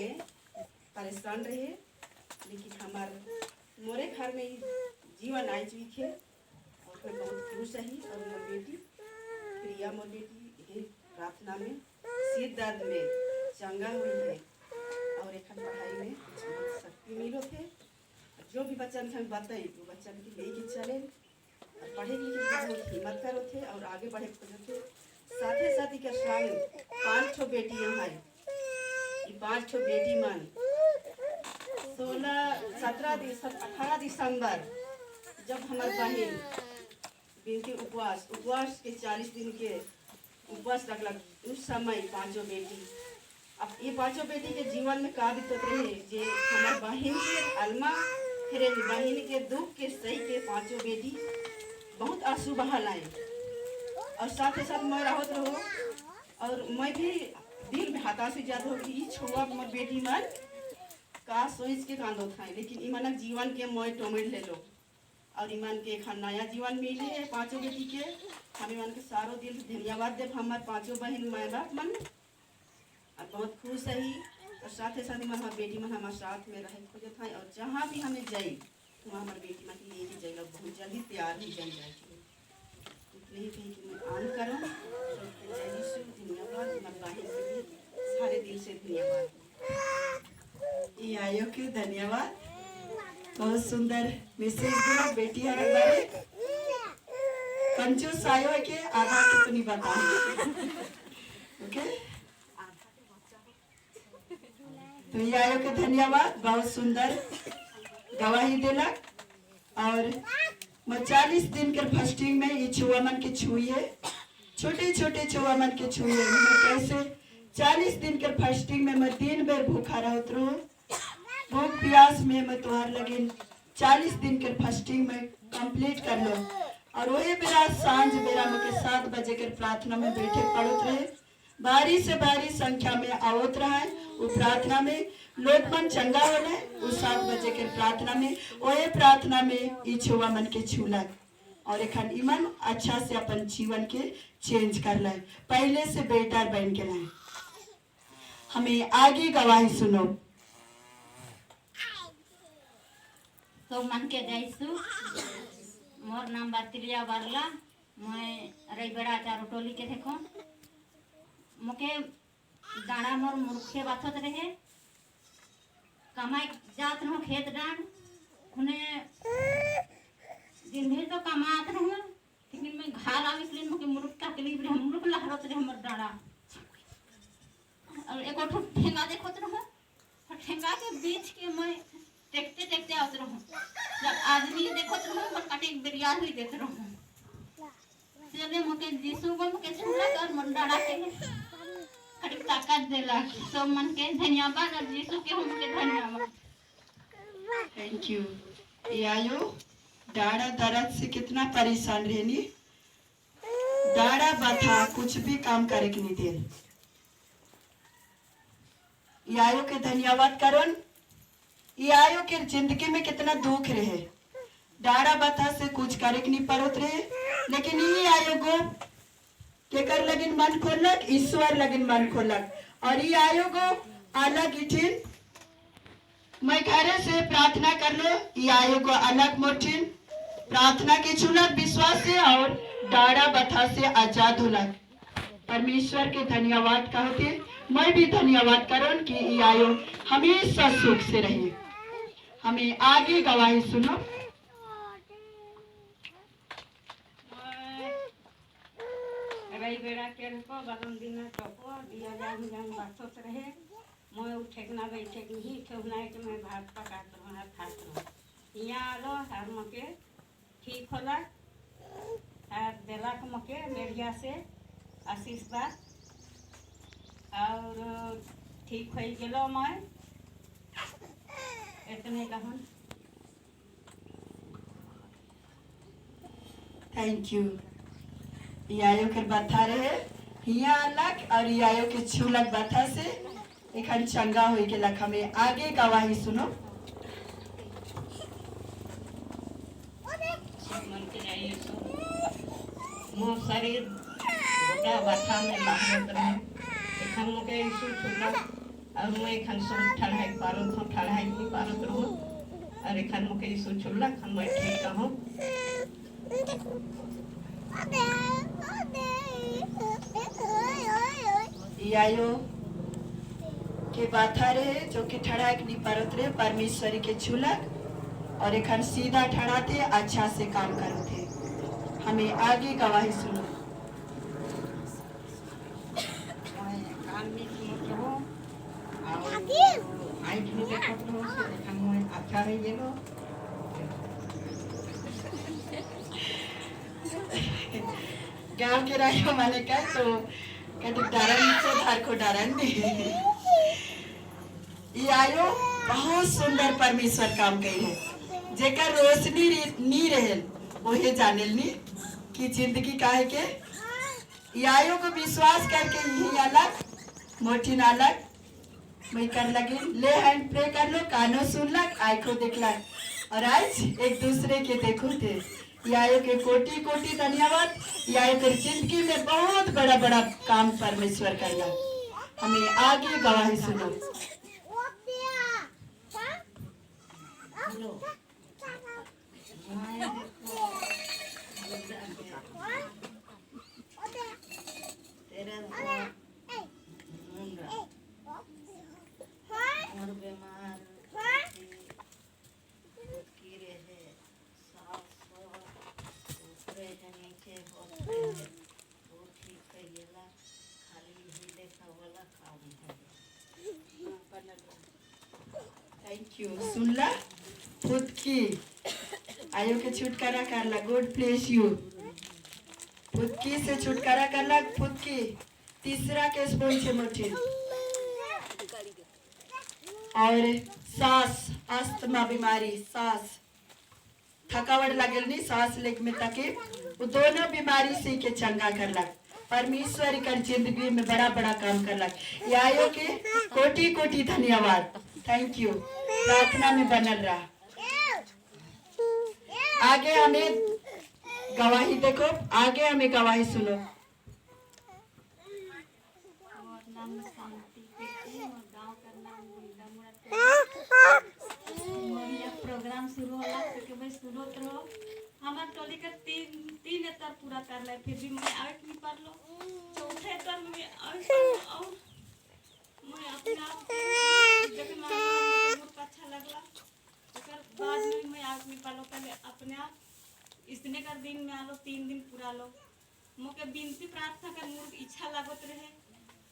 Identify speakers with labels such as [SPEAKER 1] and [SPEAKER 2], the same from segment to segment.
[SPEAKER 1] में परेशान रहे, लेकिन हमार मोरे घर में ही जीवन आई चुकी है और मैं बहुत खुश रही। और मोर बेटी प्रिया, मोर बेटी ये प्रार्थना में सिर दर्द में चंगा हुई है और एक पढ़ाई में कुछ बहुत शक्ति मिलो थे। जो भी बच्चा हम बताई वो बच्चा के लेके चले और पढ़े लिखे बहुत हिम्मत करो थे और आगे बढ़े खोजो थे। साथ ही साथ के संग 5 ठो बेटी है, ये 5 ठो बेटी मन 18 दिसंबर जब हमारे बहन बिनती उपवास के 40 दिन के उपवास रखलक, उस समय 5 बेटी। अब ये 5 बेटी के जीवन में का बीतत रहे जे हमारे बहन के अलमा फिर बहन के दुख के सही के 5 बेटी बहुत आंसू बहा लाए। और साथ ही साथ मैं रहत रहो और मैं भी दिल में हताश हो जाता हो कि छुआ मोर बेटी मन का सोच के कांदो था, लेकिन ईमान जीवन के मैं टोमेट ले लो और ईमान के एक नया जीवन मिली है 5 बेटी के। हम ईमान के सारो दिल से धन्यवाद देव हमारे 5 बहन माँ बाप मन और बहुत खुश रही। और साथ ही साथ ईमान हमारे बेटी मन हमारे साथ में रहे खोजत है और जहाँ भी हमें जाई वहाँ हमारे बेटी मन के लेके जाइए बहुत जल्दी तैयार ही जन जाए। इसलिए कि मैं आन करूँ धन्यवाद हमारे बहन के भी सारे दिल से धन्यवाद। ये आयो के धन्यवाद, बहुत सुंदर मैसेज दिया बेटी हमारे बारे। कंजूस आयो है के आधा कितनी बता ओके। तो ये आयो के धन्यवाद, बहुत सुंदर गवाही दिलक। और मैं 40 दिन के फास्टिंग में ये छुआ मन के छुए, छोटे छोटे छुआ मन के छुए। मैं कैसे 40 दिन के फास्टिंग में मैं दिन भर भूखा रहत रहूं, भूख प्यास में मैं तुहार लगिन 40 दिन के फास्टिंग में कंप्लीट कर लो। और वही बेरा सांझ बेरा में 7 बजे के प्रार्थना में बैठे पड़त रहे, बारी से बारी संख्या में आवत रहा। वो प्रार्थना में लोग मन चंगा होने, वो 7 बजे के प्रार्थना में वही प्रार्थना में ई छुआ मन के छूलक और एखन ईमन अच्छा से अपन जीवन के चेंज कर लाए, पहले से बेटर बन के लाए। हमें आगे गवाही सुनो।
[SPEAKER 2] तो मन के जैसु मोर नाम बातिलिया वाला, मैं रईबेड़ा चारो टोली के देखो मुके दाना मोर मुर्खे बाथत रहे, कमाई जात रहो खेत डांड खुने दिन भर तो कमात रहो, लेकिन मैं घर आविस लेन मुके मुर्ख तकलीफ रे मुर्ख लहरत रे हमर डांडा। और एको ठो ठेंगा देखत रहो, ठेंगा के बीच के मैं टेकते टेकते आवत रहो, जब आदमी देखत रहो मैं काटे बिरिया हुई देत रहो। चले मुके जीसु को मुके छुला कर मन डांडा के कड़ी ताकत देला। सब मन के धन्यवाद और जीसु के हम के धन्यवाद।
[SPEAKER 1] Thank you. ये आयो डाड़ा दर्द से कितना परेशान रहनी, डाड़ा बता कुछ भी काम करे के नहीं दे। ये आयो के धन्यवाद करोन। ये आयो के जिंदगी में कितना दुख रहे, डाड़ा बता से कुछ करे के नहीं पड़त रहे, लेकिन ये आयो गो केकर लगिन मन खोलक, ईश्वर लगिन मन खोलक। और ये आयो गो अलग इठिन मैं घरे से प्रार्थना कर लो, ये आयो गो अलग मोठिन प्रार्थना के चुनक विश्वास से और डाड़ा बथा से आजाद होलक। परमेश्वर के धन्यवाद कहते मैं भी धन्यवाद करूं कि ये आयो हमेशा सुख से रहे। हमें आगे गवाही सुनो।
[SPEAKER 3] रही बेड़ा के को बदन दिन टको दिया जान जान बातों रहे, मैं उठे ना बैठे नहीं ठेवना है कि मैं भात पकात रहूँ और खात रहूँ। यहाँ आलो हर मके ठीक होला और दिलक मके मेरिया से आशीर्वाद और ठीक हो गलो। मैं इतने कहूँ।
[SPEAKER 1] Thank you. यायो के बता रहे हिया अलग और यायो के छुलक बता से एखन चंगा होई के लख। हमें आगे गवाही सुनो।
[SPEAKER 3] मोर शरीर गोटा बथा में लागत रहे, एखन मुके यीशु छुलक
[SPEAKER 1] और मैं खान सब ठड़ाई पारत हूँ ठड़ाई नहीं पारत रहूँ और खान मुके यीशु चुल्ला खान मैं ठीक रहूँ आयो के बाथा रहे जो कि ठड़ाई नहीं पारत रहे परमेश्वरी के चुलक और एक सीधा ठड़ाते अच्छा से काम करते हमें आगे गवाही सुनो
[SPEAKER 3] कान में सुनत रहो और आँख में देखत रहो से देखा मैं अच्छा रही गेलो
[SPEAKER 1] गांव के रायो माने का तो कहते डरन से धार को डरन ये आयो बहुत सुंदर परमेश्वर काम कही है जेकर रोशनी नी रहे वही जाने नी कि जिंदगी काहे के ये आयो को विश्वास करके यही अलग मोटी अलग मैं कर लगी ले हैंड प्रे कर लो कानों सुन लग आँखों देख लग और आज एक दूसरे के देखो थे यायो के कोटि कोटि धन्यवाद यायो के जिंदगी में बहुत बड़ा बड़ा काम परमेश्वर करना हमें आगे गवाही सुनो थैंक यू सुनला खुद की आयो के छुटकारा करला गॉड ब्लेस यू खुद की से छुटकारा करला खुद की तीसरा केस पहुंचे मुझे और सांस अस्थमा बीमारी सांस थकावट लगल नहीं सांस लेक में तके वो दोनों बीमारी से के चंगा करला परमेश्वर कर जिंदगी में बड़ा बड़ा काम करला आयो के कोटि कोटि धन्यवाद थैंक यू प्रार्थना में बनल रहा आगे हमें गवाही देखो आगे हमें गवाही सुनो
[SPEAKER 2] प्रोग्राम शुरू होला के भाई शुरू होत रहो हमार टोली का तीन एतर पूरा कर ले फिर भी मैं आवे नहीं पारलो चौथे एतर में आवे और मैं अपने आप जब मुझे अच्छा लगला ओकर बाद में मैं आवे नहीं पारलो पहले अपने आप इसने कर दिन में आलो 3 दिन पूरा लो मोके विनती प्रार्थना कर मोर इच्छा लागत रहे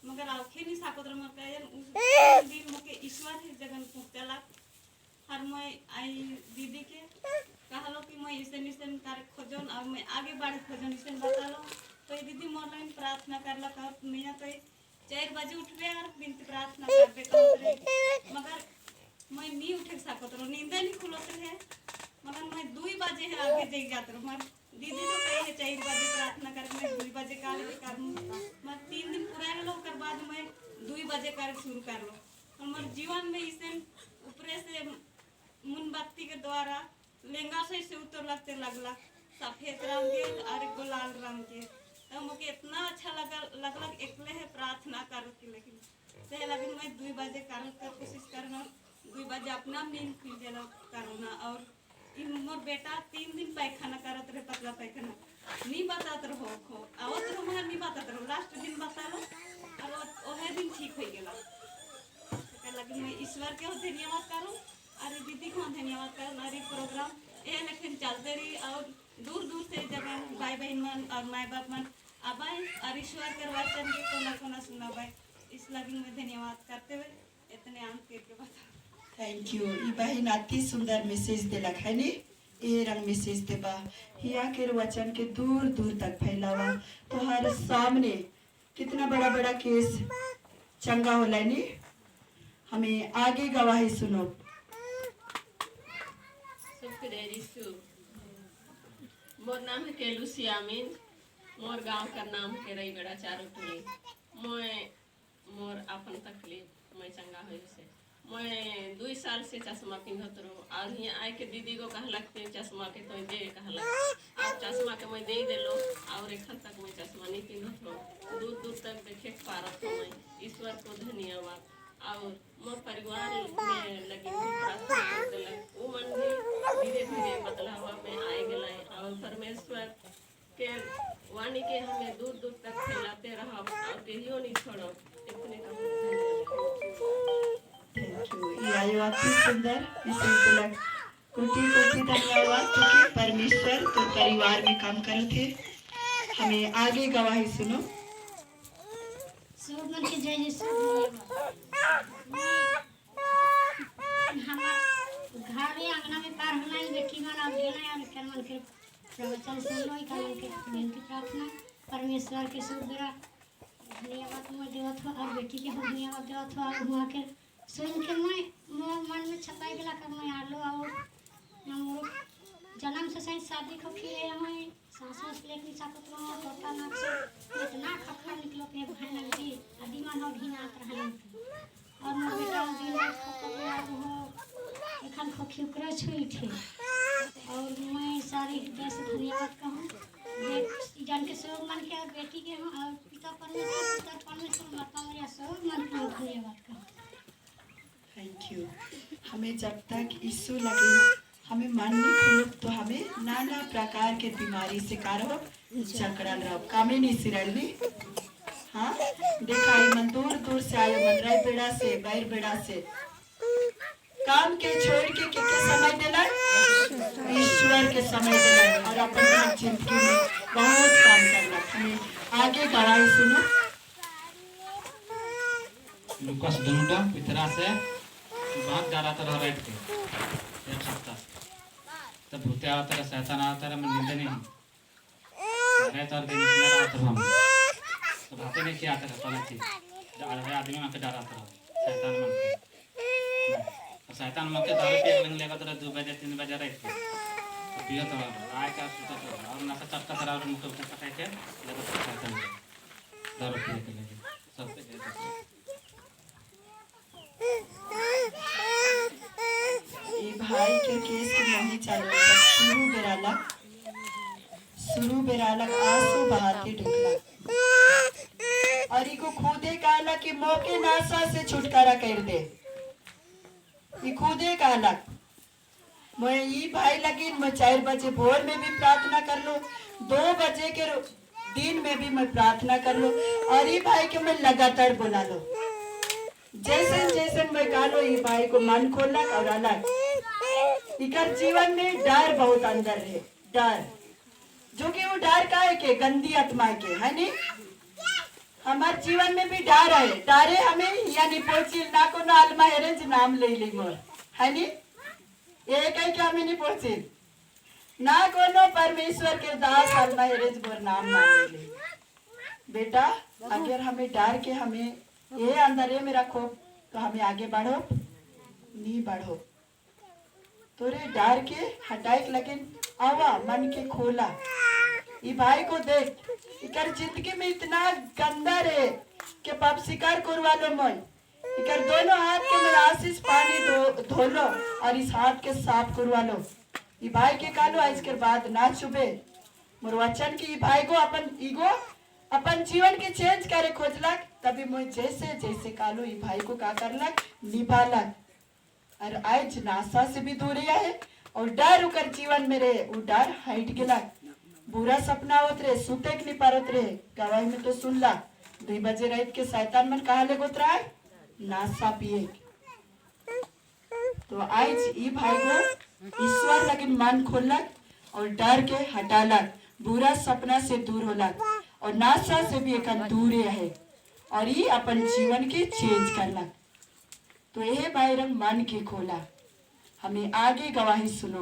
[SPEAKER 2] मगर आखे नहीं साकत रहे मगर उस दिन मोके ईश्वर है जगन पहुंचला हर मैं आई दीदी के कहलो कि मैं इसन तार खोजन और मैं आगे बढ़ खोजन इसन बता लो तो दीदी मोर लाइन प्रार्थना करला कर मैं तो 4 बजे उठबे और बिनती प्रार्थना करबे कर मगर मैं नहीं उठे सकत रहो नींद नहीं खुलत रहे मगर मैं 2 बजे है आगे जई जात रहो मगर दीदी तो कहे है 4 बजे प्रार्थना कर मैं 2 बजे काल कर मैं 3 दिन पूरा गेलो कर बाद मैं 2 बजे कर शुरू कर लो और मोर जीवन में इसन ऊपरे से मोमबत्ती के द्वारा लेंगा से उतर लगते लगला सफेद रंग के और एक लाल रंग के तो मुझे इतना अच्छा लगला एकले है प्रार्थना कर के लेकिन से लेकिन मैं 2 बजे कर कोशिश करना 2 बजे अपना नींद खुल जाला करना और मोर बेटा 3 दिन पैखाना करत रहे पतला पैखाना नहीं बतात रहो खो आवत रहो मगर नहीं बतात रहो लास्ट दिन बता लो और ओहे दिन ठीक हो गेला लेकिन मैं ईश्वर के धन्यवाद करूं अरे दीदी को धन्यवाद कर नारी प्रोग्राम ये लेकिन चलते रही और दूर दूर से जगह भाई बहन मन और माँ बाप मन आबाई और ईश्वर के वचन के कोना सुना भाई इस लगी में धन्यवाद करते हुए इतने अंत करके बता
[SPEAKER 1] थैंक यू ये बहन अति सुंदर मैसेज दिलक है नी ये रंग मैसेज देबा हिया के वचन के दूर दूर तक फैलावा तो हर सामने कितना बड़ा बड़ा केस चंगा होला नी हमें आगे गवाही सुनो
[SPEAKER 4] मोर नाम है केलू सियामीन मोर गांव का नाम है रही बड़ा चारों टोली मोर अपन तकलीफ मैं चंगा हो से मैं 2 साल से चश्मा पिंधत रहो और यहाँ आए के दीदी को कहलक के चश्मा के तो दे कहलक और चश्मा के मैं दे देलो और एखन तक मैं चश्मा नहीं पिंधत हो दूर दूर तक देखे पारत हो मैं ईश्वर को धन्यवाद और मोर परिवार में लगी भी प्रार्थना कर देलक उ मन भी धीरे धीरे बदलाव में आए गए और परमेश्वर के वाणी के हमें दूर दूर तक फैलाते रहो और कहियो नहीं छोड़ो इतने का
[SPEAKER 1] थैंक यू। ये आयो अति सुंदर विशेष तिलक कोटि कोटि धन्यवाद क्योंकि परमेश्वर तो परिवार में काम करे थे। हमें आगे गवाही सुनो।
[SPEAKER 5] सब मन के जय यीशु हमार घरे आंगना में पार होना ही बेटी मन आ गेना और कर मन के प्रवचन सुन लो का मन के विनती प्रार्थना परमेश्वर के सब बेरा धन्यवाद मैं देवत हो और बेटी के हम धन्यवाद देवत हो और हुआ के सुन के मैं मोर मन में छपाई गेला कर मैं आलो और मोर जन्म से सही शादी को किए मैं सांस लेके सकत रहो छोटा नाक से इतना खखा निकलो के भाई लगी आदि मन हो घिनात रहन और मोर बेटा दिन रात खखा याद हो एखन खोखी उकरा छुई थे और मैं सारी हृदय से धन्यवाद कहूँ जान के सब मन के और बेटी के हो और पिता परमेश्वर माता मरिया सब मन के धन्यवाद कहूँ।
[SPEAKER 1] Thank you. हमें जब तक यीशु लगे हमें मन नहीं खुलो तो हमें नाना प्रकार के बीमारी से कारो जकड़ल रहो कामे नहीं सिरली। हाँ देखा मन दूर दूर से आयो मन राय बेड़ा से बैर बेड़ा से काम के छोड़ के समय देला ईश्वर के समय देला और अपन जिंदगी में बहुत काम करना। हमें आगे गवाही सुनो।
[SPEAKER 6] लुकास डंडा पितरा से बात डाला था राइट के एक सप्ताह तब भूते आता रहा शैतान आता रहा मैं नींद नहीं रहता और दिन में रहता हम तो भाते नहीं किया आता रहा पहले थी अरे आदमी में के डरा था शैतान मन के तो शैतान मन के दारू पी लेंगे लेगा तो 2 बजे 3 बजे रात को तो पियो तो आए का सुता तो और ना चटका तरह और मुंह पे पटाई के लेगा तो शैतान दारू पी के लेके सब पे
[SPEAKER 1] ये भाई के केस के नहीं चल शुरू बेराला आंसू बहाते ढुकला और इको खुदे कहला कि मौके नासा से छुटकारा कर दे। ये खुदे कहला मैं ये भाई लगी मैं 4 बजे भोर में भी प्रार्थना कर लो 2 बजे के दिन में भी मैं प्रार्थना कर लो और ये भाई के मैं लगातार बुला लो जैसे जैसे मैं गालो ये भाई को मन खोलना और अलग इकर जीवन में डर बहुत अंदर है डर जो कि वो डर का है के गंदी आत्मा के है नहीं हमारे जीवन में भी डर है डरे हमें यानी पोचिल ना को ना अलमा हेरेंज नाम ले ली मोर है नहीं एक है क्या हमें नहीं पोचिल ना कोनो परमेश्वर के दास अलमा हेरेंज मोर नाम ना ले ली बेटा अगर हमें डर के हमें ये अंदर ये मेरा खोप तो हमें आगे बढ़ो नहीं बढ़ो तोरे डर के हटाए लेकिन आवा मन के खोला ये भाई को देख इकर जिंदगी में इतना गंदा रे कि पाप शिकार करवा लो मैं इकर दोनों हाथ के मैं आशीष पानी धो लो और इस हाथ के साफ करवा लो ये भाई के कालो इसके बाद ना चुबे मोर वचन की भाई को अपन ईगो अपन जीवन के चेंज करे खोजलक तभी मैं जैसे जैसे कालो ये भाई को का करलक निभालक और आज नासा से भी दूर है और डर उकर जीवन में रहे वो डर हट गया बुरा सपना होत रहे सुते के नहीं पारत रहे गवाही में तो सुन ला 2 बजे रात के शैतान मन कहा ले गोतरा है नासा पिए तो आज ये भाई को ईश्वर लगे मन खोलक और डर के हटालक बुरा सपना से दूर होलक और नासा से भी एक दूर है और ये अपन जीवन के चेंज करलक तो यह भाई रंग मन के खोला। हमें आगे गवाही सुनो।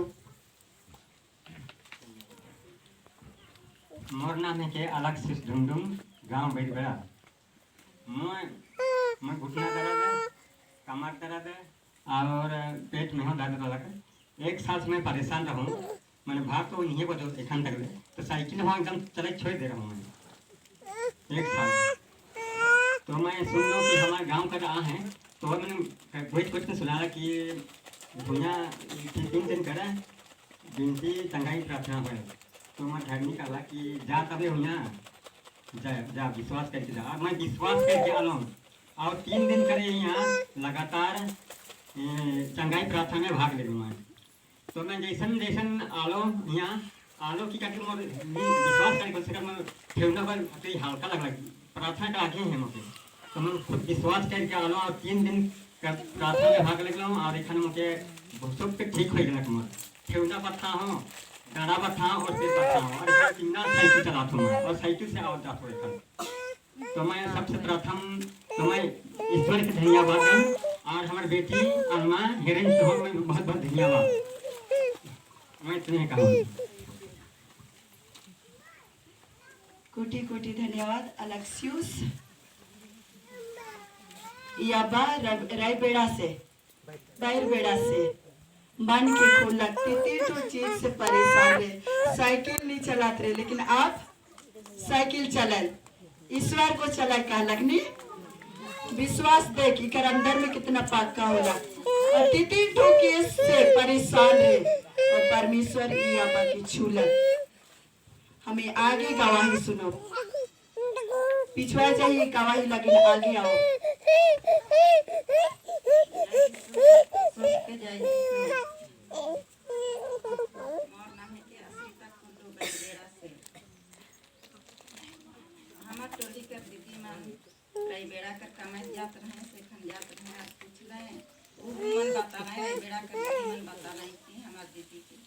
[SPEAKER 7] मोर नाम है के अलग से ढूंढूं गांव बैठ गया मैं घुटना दर्द है कमर दर्द है और पेट में हो दर्द लगा 1 साल से मैं परेशान रहूं मैंने भाग तो यहीं को जो एखन तक तो साइकिल वहाँ एकदम चले छोड़ दे रहा हूँ मैं 1 साल तो मैं सुन लो कि हमारे गांव का रहा है तो मैंने कुछ ने सुना कि भुया 3 दिन करा बिनती तंगाई प्रार्थना है तो मैं घर निकाला कि जा तबे हुआ जा विश्वास करके जा मैं विश्वास करके आलो और 3 दिन करे यहाँ लगातार चंगाई प्रार्थना में भाग ले मैं। तो मैं जैसन जैसन आलो यहाँ आलो की करके मोर विश्वास करे कम से कम ठेवना पर कई हल्का लग प्रार्थना का आगे है मुझे। तो मैं खुद विश्वास करके आलो और 3 दिन प्रार्थना में भाग ले और एखन मुझे सब पे ठीक हो गया मोर ठेवना बता हूँ डाड़ा बता और फिर बता हूँ और तीना साइकिल चलाता हूँ और साइकिल से आवत जाता हूँ एखन। तो मैं सबसे प्रथम तो मैं ईश्वर के धन्यवाद दूँ और हमारी बेटी अनमा हेरेन को मैं बहुत बहुत धन्यवाद मैं तुम्हें कहूँ।
[SPEAKER 1] कोटि कोटि धन्यवाद अलेक्सियुस याबा रायबेड़ा से दायरबेड़ा से मन के खोलक तो चीज से परेशान रहे साइकिल नहीं चलाते रहे लेकिन आप साइकिल चलल ईश्वर को चला कहलक नी विश्वास देख कर अंदर में कितना पक्का होला और तीन केस से परेशान रहे और परमेश्वर याबा की छूलक। हमें आगे गवाही सुनो पिछवा चाहिए गवाही लगे आगे आओ
[SPEAKER 3] हमार टोली कर दीदी मन रही बेड़ा कर कमाई जात रहे सेखन जात रहे आज पूछ रहे वो मन बता रहे रही बेड़ा कर दीदी मन बता रही थी हमार दीदी की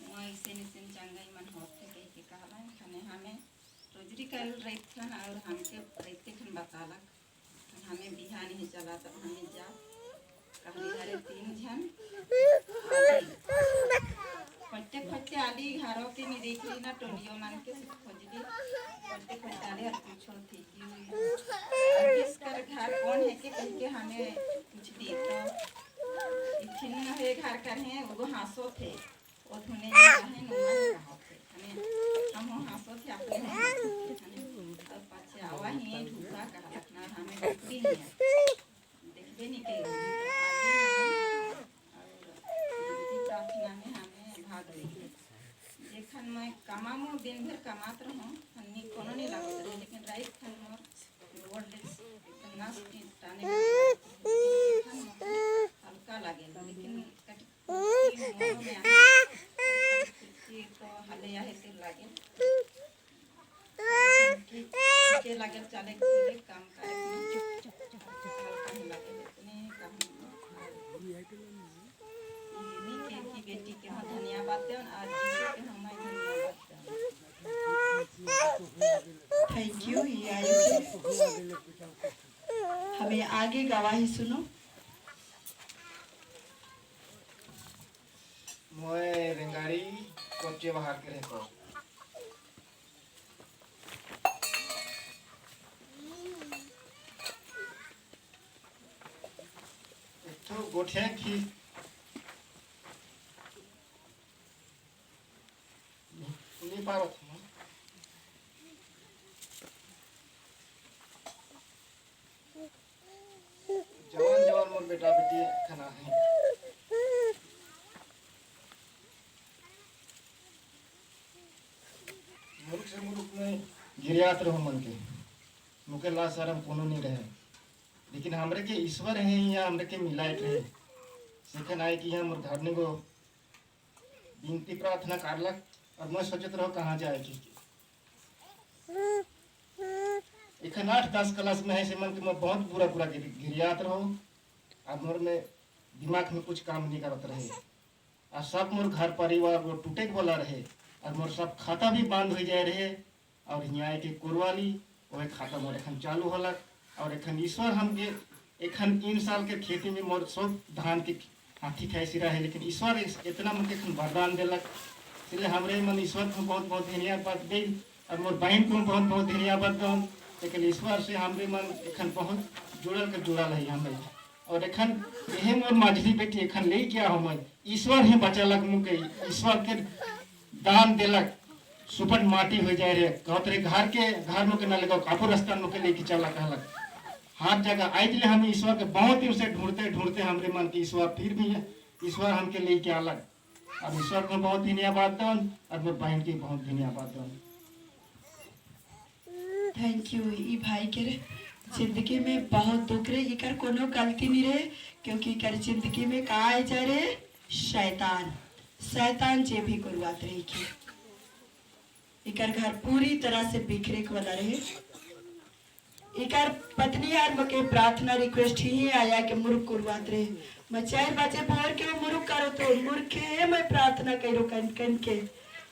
[SPEAKER 3] वो ऐसे निसे चंगाई मन होते कह के कहला खने हमें रोजरी कर रही थन और हमके रहते खन बतालक हमें बिहान ही चला तब हमें जा कहली घरे 3 जन खोजते खोजते आली घरों के नहीं देख ली ना टोलियों मन के खोजली खोजते खोजते आली और पूछो थी कि किसकर घर कौन है कि कह के हमें कुछ दी तो इतने है घर कर हैं वो हासो थे वो धुने हैं नुमान कहा थे हमें हम हासो थे अपने और पाछे आवा ही ढूंढा कहा रखना हमें देखती नहीं देखते नहीं कहीं प्रार्थना में हमें भाग रही जेखन मैं कमामो दिन भर कमात रहूँ हन्नी कोनो नहीं लागत रहे लेकिन राइट खन मोर रोड एकदम नाश की टाने हल्का लगे लेकिन मोनो में आके तो हले या हेते लागे के लागे चले के काम करे हल्का ही लागे इतने काम की बेटी के हम धन्यवाद दें आज के हम धन्यवाद दें।
[SPEAKER 1] थैंक यू हमें आगे गवाही सुनो
[SPEAKER 8] मैं रेंगाड़ी कोचे बाहर के रहता तो गोठे की नहीं पारो जवान जवान मोर बेटा बेटी खाना है मुरुख से मुरुख में गिरियात रहो मन के मुके ला शरम कोनो नहीं रहे लेकिन हमरे के ईश्वर है या हमरे के मिलाइट रहे सेखन आए कि यहाँ मोर घर ने गो विनती प्रार्थना करलक और मैं सोचत रहो कहाँ जाए की एखन 8-10 क्लास में है से मन के मैं बहुत बुरा बुरा गिरियात रहो और मोर में दिमाग में कुछ काम नहीं करत रहे और सब मोर घर परिवार वो टूटे वाला रहे और मोर सब खाता भी बंद हो जाए रहे और यहाँ के कोरवाली वह खाता मोर एखन चालू होलक और एखन ईश्वर हमके एखन 3 साल के खेती में मोर सब धान के हाथी खैसी रहे लेकिन ईश्वर इतना मुझे एखन वरदान दिलक इसलिए हमरे मन ईश्वर को बहुत बहुत धन्यवाद दी और मोर बहन को बहुत बहुत धन्यवाद दूँ लेकिन ईश्वर से हमरे मन एखन बहुत जुड़ल है हमें और एखन यही मोर माझली बेटी एखन ले क्या हम ईश्वर ही बचलक मुके ईश्वर के दान दिलक सुपट माटी हो जाए रे कहत रे घर में के न लगा काफू रास्ता में के लेके चला कहलक हर जगह आज ले हम ईश्वर के बहुत दिन से ढूंढते हमरे मन के ईश्वर फिर भी है ईश्वर हमके लेके अलग और ईश्वर को बहुत धन्यवाद दो और मेरे बहन की बहुत धन्यवाद दो।
[SPEAKER 1] थैंक यू ई भाई के
[SPEAKER 9] जिंदगी में बहुत दुख रहे, इकर कोनो गलती नहीं रहे, क्योंकि इकर जिंदगी में का आए जा रहे शैतान। शैतान जे भी गुरुआत रही की इकर घर पूरी तरह से बिखरे वाला रहे। इकर पत्नी यार मके प्रार्थना रिक्वेस्ट ही आया कि मुर्ख गुरुआत रहे। मैं 4 बजे भोर के मुर्ख करो तो मूर्खे मैं प्रार्थना करो कन के।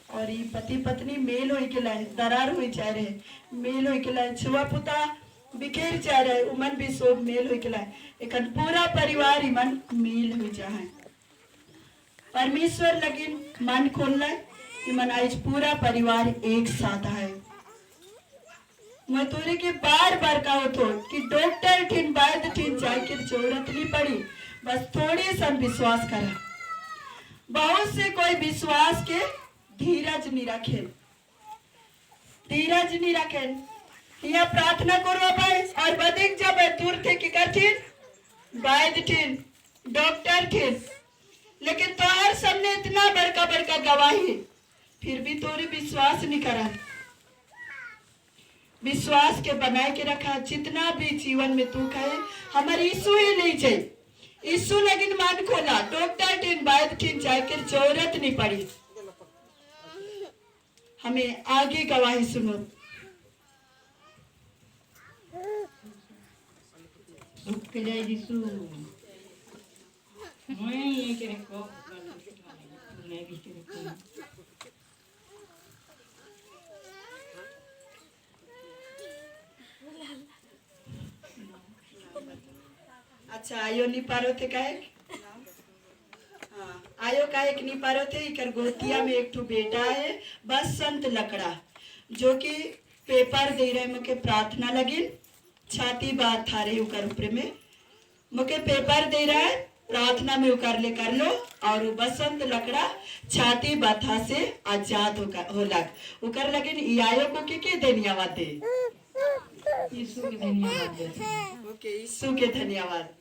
[SPEAKER 9] और ये पति पत्नी मेल हो के लाए, दरार हो जा रहे, मेल हो के लाए, छुआ पुता बिखेर जा रहे, उमन भी सब मेल हो के लाए, एक पूरा परिवार इमन मेल हो जाए। परमेश्वर लगिन मन खोलना इमन आज पूरा परिवार एक साथ है। मैं तोरे के बार बार कहो तो कि डॉक्टर ठिन वैद्य ठिन जाए की जरूरत नहीं पड़ी, बस थोड़ी सा विश्वास करा। बहुत से कोई विश्वास के धीरज नहीं रखे, धीरज नहीं रखे। यह प्रार्थना करो भाई और बदिक जब दूर थे कि करथिन वैद्य ठिन डॉक्टर ठिन, लेकिन तोहर सबने इतना बड़का बड़का गवाही फिर भी तोरे विश्वास नहीं करा। विश्वास के बनाए के रखा। जितना भी जीवन में तू कहे हमारे यीशु ही नहीं चाहिए, यीशु लेकिन मान खोला, डॉक्टर टीन वैद्य टीन जाके जरूरत नहीं पड़ी। हमें आगे गवाही सुनो।
[SPEAKER 3] जय यीशु मैं ये के को मैं भी के
[SPEAKER 9] अच्छा आयो नहीं पारो थे काहे? हाँ आयो काहे नहीं पारो थे। इकर गोतिया में एक ठो बेटा है बसंत लकड़ा, जो कि पेपर दे रहे मुके प्रार्थना लगिन छाती बात था रही उकर ऊपर में मुके पेपर दे रहा है प्रार्थना में उकर ले कर लो। और वो बसंत लकड़ा छाती बाथा से आजाद होला उकर लगिन आयो को के धन्यवाद दे।
[SPEAKER 3] यीशु के धन्यवाद दे।
[SPEAKER 9] ओके यीशु के धन्यवाद।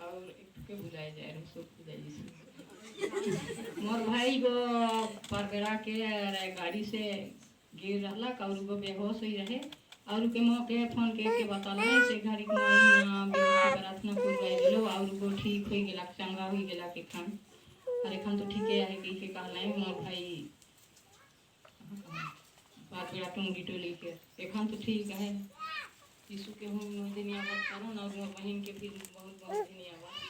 [SPEAKER 3] और एक के बुलाए जाए रसो पूजा यीशु मोर भाई को परगड़ा के गाड़ी से गिर रहला और वो बेहोश ही रहे और के मौके फोन के बताला से घड़ी को प्रार्थना करवाई गेलो और वो ठीक हो गेला चंगा हो गेला के खान अरे खान तो ठीक है के कहला मोर भाई परगड़ा तुम गिटो लेके एखन तो ठीक है। यीशु के हम धन्यवाद करो और बहन के भी बहुत बहुत धन्यवाद।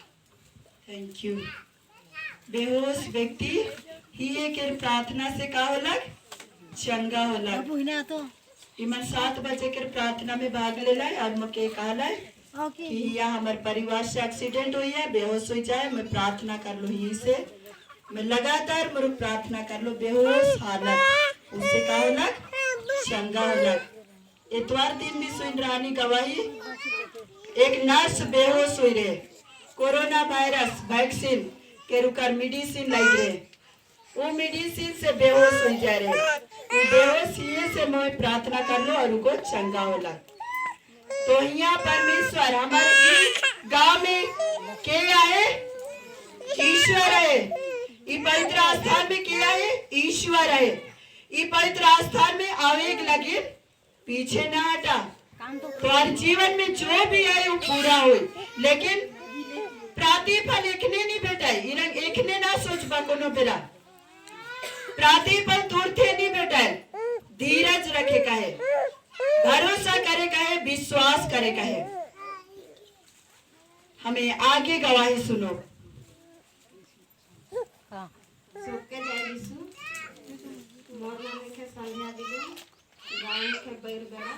[SPEAKER 9] Thank you. बेहोश व्यक्ति ही एक प्रार्थना से का होला चंगा होला। तो इमन 7 बजे के प्रार्थना में भाग लेला और मके कहला कि यह हमारे परिवार से एक्सीडेंट हुई है, बेहोश हो जाए, मैं प्रार्थना कर लो यही से मैं लगातार मेरे प्रार्थना कर लो बेहोश हालत उससे का होला चंगा होला। इतवार दिन भी सुन रानी गवाही एक नर्स बेहोश हुई रहे कोरोना वायरस वैक्सीन के रुकर मेडिसिन लग रहे, वो मेडिसिन से बेहोश हो जा रहे, वो बेहोश ये से मैं प्रार्थना कर लो और उनको चंगा होला। तो यहाँ परमेश्वर हमारे गांव में के आए ईश्वर है, ये पवित्र स्थान में के आए ईश्वर है, ये पवित्र स्थान में आवेग लगे पीछे ना हटा। तो हर जीवन में जो भी आए वो पूरा हो, लेकिन प्रतिफल एकने नहीं बेटा इरंग एकने ना सोचबा कोनो बेरा प्रतिफल तुरते नहीं बेटा धीरज रखे कहे भरोसा करे कहे विश्वास करे कहे। हमें आगे गवाही सुनो।
[SPEAKER 3] सबके जय यीशु मोर नाम के संध्या दिलू गांव के बैर बेड़ा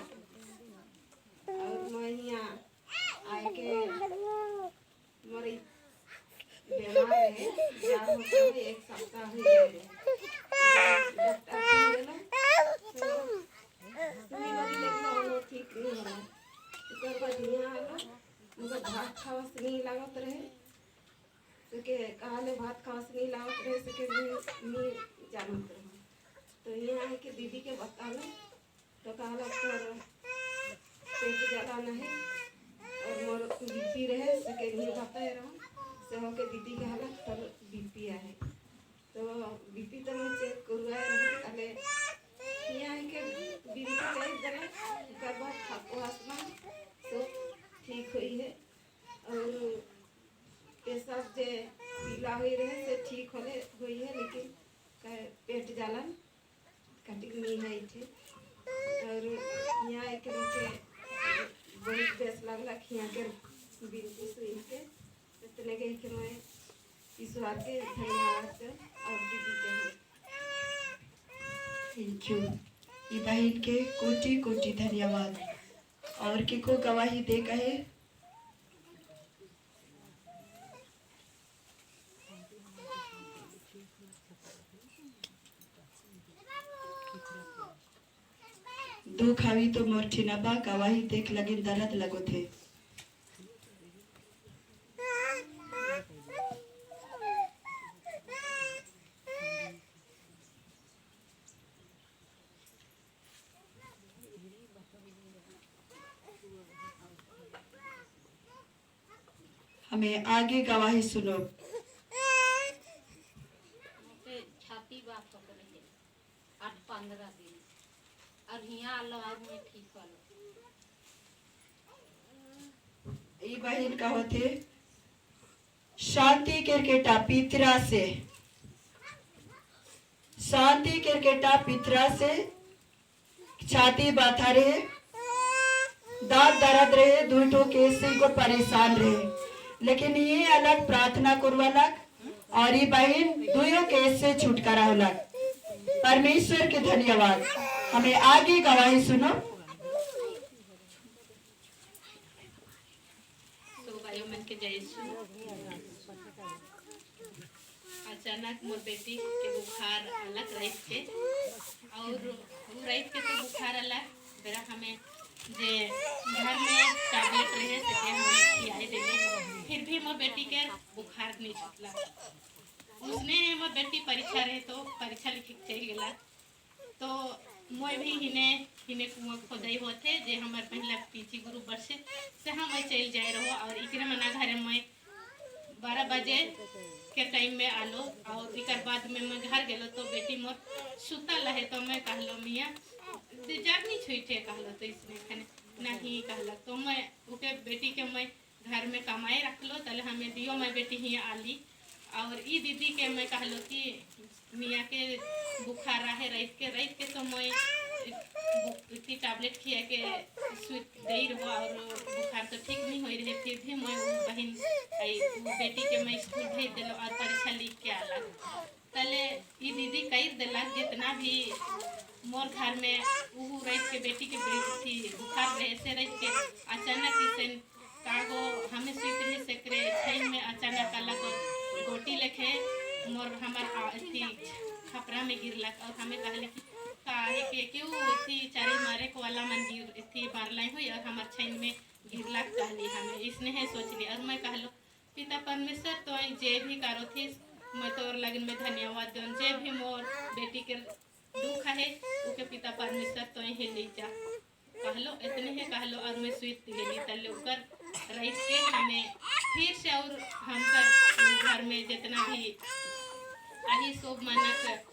[SPEAKER 3] और मैं यहाँ आए के मोरी बीमार है जार होते हुए 1 सप्ताह हो गया डॉक्टर से तुम्हें बड़ी लगना होना ठीक नहीं होना इकर बाद यहाँ आलो मुझे भात खावस नहीं लागत रहे तो के कहले भात खावस नहीं लागत रहे से के नहीं जानत रहे तो यहाँ आए के दीदी के बतालो तो कहला तोर पेट ज़्यादा नहीं और मोर बीपी रहे से के नहीं बताए रहो से हो के दीदी के हालत तब बीपी
[SPEAKER 1] है तो बीपी तो मैं चेक करवाए रहा ताले यहाँ के बीपी चेक दला उसके बाद खाको आसमा तो ठीक हुई है और पेशाब जे पीला हुई रहे से ठीक होले हुई है लेकिन पेट जालन कटिंग नहीं है इथे और यहाँ के मुझे बहुत बेस लगला कि यहाँ के बिनती सुई के इतने गई कि मैं ईश्वर के धन्यवाद और दीदी के हूँ।
[SPEAKER 9] Thank you. ये बहन के कोटि कोटि धन्यवाद। और के को गवाही दे कहे दुख आवी तो मोर ठिनाबा गवाही देख लगे दर्द लगो थे। हमें आगे गवाही सुनो।
[SPEAKER 2] मुझे छाती बात पकड़े है 8-15 दिन और यहाँ आलो और मैं ठीक वालो।
[SPEAKER 9] ई बहन का होते शांति क्रिकेटा पितरा से शांति क्रिकेटा पितरा से छाती बाथा रहे दांत दर्द रहे दुटो केसी को परेशान रहे लेकिन ये अलग प्रार्थना करवालक और ये बहन दुयो केस से छुटकारा होलक। परमेश्वर के धन्यवाद। हमें आगे गवाही सुनो।
[SPEAKER 4] तो भाइयों मन के जय यीशु। अचानक मोर बेटी के बुखार अलग रह के और वो रह के तो बुखार अलग बेरा हमें जे घर में टैबलेट रहे से हमें खियाई देले फिर भी मोर बेटी के बुखार नहीं छूटला। उसने मोर बेटी परीक्षा रहे तो परीक्षा लिखे चल गेला तो मैं भी हिने कुआं खोदाई होते जे हमार पहला पीछी ग्रुप वर्ष से हम चल जाए रहो और इकरे मना घर में 12 बजे के टाइम में आलो और इकर बाद में मैं घर गेलो तो बेटी मोर सुतल रहे तो मैं कहलो मियाँ जागनी छुईटे कहलो तो इसने खाने नहीं कहला तो मैं उके बेटी के मैं घर में कमाए रख लो तले हमें दियो मैं बेटी ही आली और ई दीदी के मैं कहलो कि मियाँ के बुखार रहे रात के तो मैं इतनी टैबलेट खिया के स्वीट दे रहो और बुखार तो ठीक नहीं हो रहे फिर भी मैं बहन वो बेटी के मैं स्कूल भेज दिलो और परीक्षा लिख के आला तले ई दीदी कई दिला जितना भी मोर घर में वो रात के बेटी के थी बुखार रहे से रात के अचानक इसे कागो हमें स्वीट नहीं सकरे छइन में अचानक अलग गोटी लेके मोर हमार थी खपरा में गिरलक और हमें कहले कि काहे के क्यों थी चारे मारे को वाला मन गिर थी मारलाई हुई और हमार छइन में गिरलक कहली हमें इसने है सोच ली और मैं कहलो पिता परमेश्वर तो जे भी करो थी मैं तोर लगन में धन्यवाद दूं जे भी मोर बेटी के दुख है उके पिता परमेश्वर तो ही ले जा कहलो इतने ही कहलो और मैं स्वीट गेली तले ऊपर रात के हमें फिर से और हम कर घर में जितना भी आई सब मानक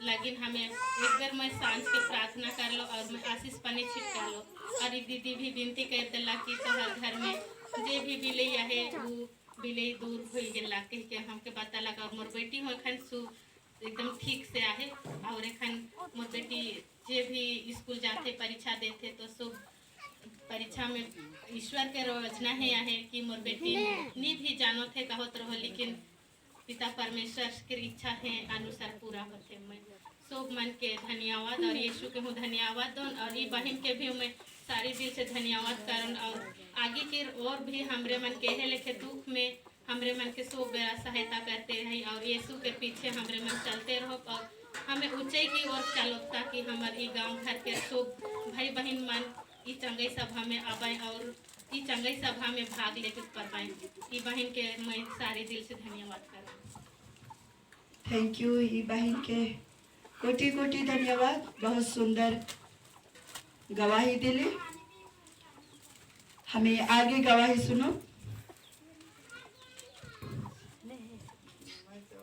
[SPEAKER 4] लेकिन हमें एक बार मैं सांझ के प्रार्थना कर लो और मैं आशीष पानी छिटका लो और दीदी भी विनती कर दिला कि तोहर घर में जे भी बिलैया है वो बिलई दूर हो गला कह के हमके पता लगा और मोर बेटी हो एखन एकदम ठीक से आहे और एखन मोर बेटी जे भी स्कूल जाते परीक्षा देते तो सब परीक्षा में ईश्वर के रचना है कि मोर बेटी नहीं भी जानो थे कहत रहो लेकिन पिता परमेश्वर की इच्छा है अनुसार पूरा होते मैं सब मन के धन्यवाद और यीशु के हूँ धन्यवाद दूँ और ये बहन के भी मैं सारी दिल से धन्यवाद करन और आगे के और भी हमरे मन के है लेके दुख में हमरे मन के सब बेरा सहायता करते रही और यीशु के पीछे हमरे मन चलते रहो और हमें ऊंचाई की ओर चलो ताकि हमारे गांव घर के सब भाई बहन मन ई चंगई सभा में आवे और ई चंगई सभा में भाग लेके कर पाए ई बहन के मैं सारे दिल से धन्यवाद करूँ।
[SPEAKER 9] थैंक यू ई बहन के कोटि कोटि धन्यवाद। बहुत सुंदर गवाही दिली। हमें आगे गवाही सुनो।
[SPEAKER 1] मैं तो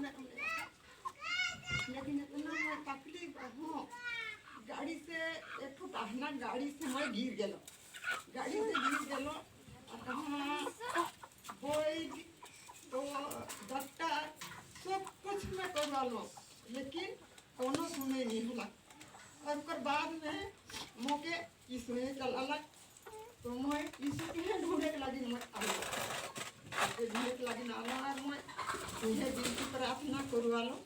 [SPEAKER 10] में लेकिन इतना मैं तकलीफ हो गाड़ी से एक ठो पहना गाड़ी से मैं गिर गेलो गाड़ी से गिर गेलो कोई तो डॉक्टर सब कुछ में करवा लो लेकिन कोनो सुने नहीं होला और ओकर बाद में मोके यीशु ने चला तो मैं यीशु के ढूंढे के लगी मैं ढूंढे के लगी आला और मैं तुझे दिल की प्रार्थना करवा लो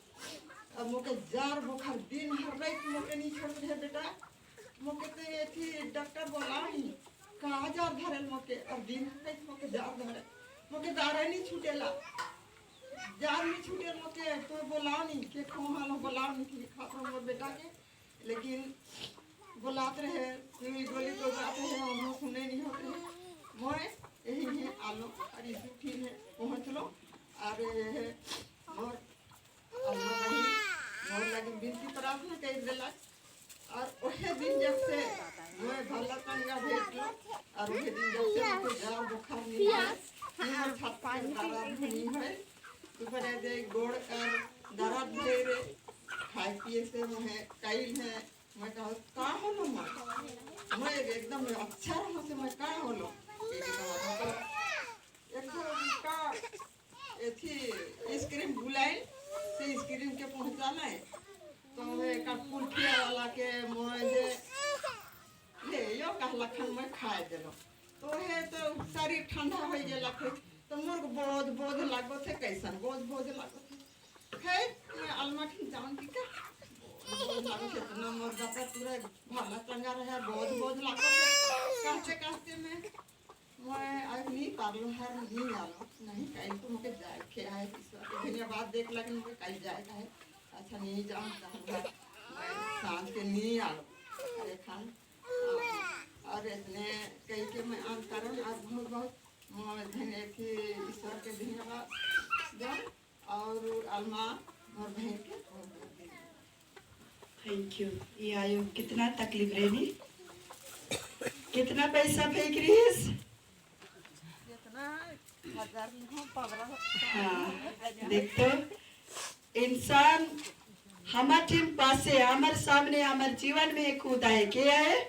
[SPEAKER 10] अब मोके जार बुखार दिन हर रात मोके नहीं छोड़ रहे बेटा मोके तो ये थी डॉक्टर बोला ही कहाँ जार धरल मोके और दिन हर रात मोके जार धरे मोके दारे नहीं छूटेला जार नहीं छूटे मोके तो बोलाओ नहीं के खोहालो बोलाओ नहीं कि खाता मोर बेटा के लेकिन बुलाते रहे सुई गोली तो जाते हैं हम सुने नहीं होते मैं यही है आलो और यीशु ठीक है पहुँच लो और मोर अल्लाह भाई मोर लगी बिनती प्रार्थना कर दिला और वही दिन जब से मैं भला तंगा भेज लो और वही दिन जब से मुझे जार बुखार नहीं है और छप्पा दर्द नहीं है ऊपर दे गोड़ कर दर्द दे रे खाए पिए से मुझे कई है मैं कहा होलो मैं एकदम अच्छा रहा से मैं का होलो एक का एथी स्क्रीन बुलाई से स्क्रीन के पहुंचाला है तो एक कुल्फिया वाला के मोए ले यो कहला खन मैं खाए देलो तो है तो शरीर ठंडा हो गेला तो मोर बोध बोध लागो थे कैसन बोध बोध लागो थे है मैं अलमाटी जान की का लागो थे इतना मोर दाता पूरा भाला चंगा रहा बोध बोध लागो थे कहते कहते मैं आज नहीं पारलो हर नहीं आलो नहीं कहीं तो मुझे जाए के आए ईश्वर के धन्यवाद देख लगे मुझे कहीं जाए का है अच्छा नहीं जाऊँ मैं सांझ के नहीं आलो अरे खान और इतने कई के मैं आम कारण आज बहुत बहुत धन्य थी ईश्वर के धन्यवाद और अलमा और बहन के
[SPEAKER 9] थैंक यू। ये आयो कितना तकलीफ रही कितना पैसा फेंक रही है हाँ देख तो इंसान हमारे टीम पासे हमारे सामने हमारे जीवन में एक खुदा है क्या है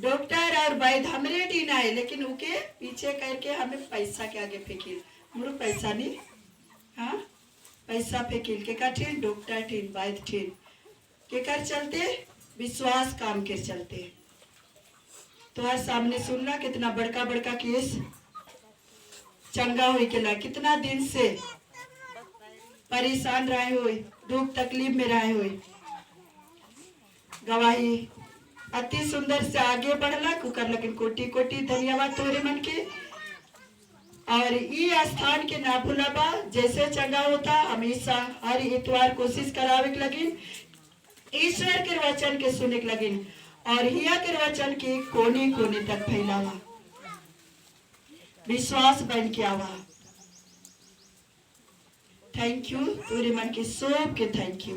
[SPEAKER 9] डॉक्टर और वैद्य हमारे टीन आए लेकिन उनके पीछे करके हमें पैसा के आगे फेंकिल मुझे पैसा नहीं हाँ पैसा फेंकिल के का ठीन डॉक्टर ठीन वैद्य ठीन के कर चलते विश्वास काम के चलते तो हर सामने सुनना कितना बड़का बड़का केस चंगा हुई के ला कितना दिन से परेशान रहे हुए दुख तकलीफ में रहे हुए गवाही अति सुंदर से आगे बढ़ला कुकर लेकिन कोटि कोटि धन्यवाद तोरे मन के और ये स्थान के ना भूलबा जैसे चंगा होता हमेशा हर इतवार कोशिश करावे के लगिन ईश्वर के वचन के सुने के लगिन और हिया के वचन के कोने कोने तक फैलावा विश्वास बन के आवा थैंक यू पूरे मन के सब के थैंक यू।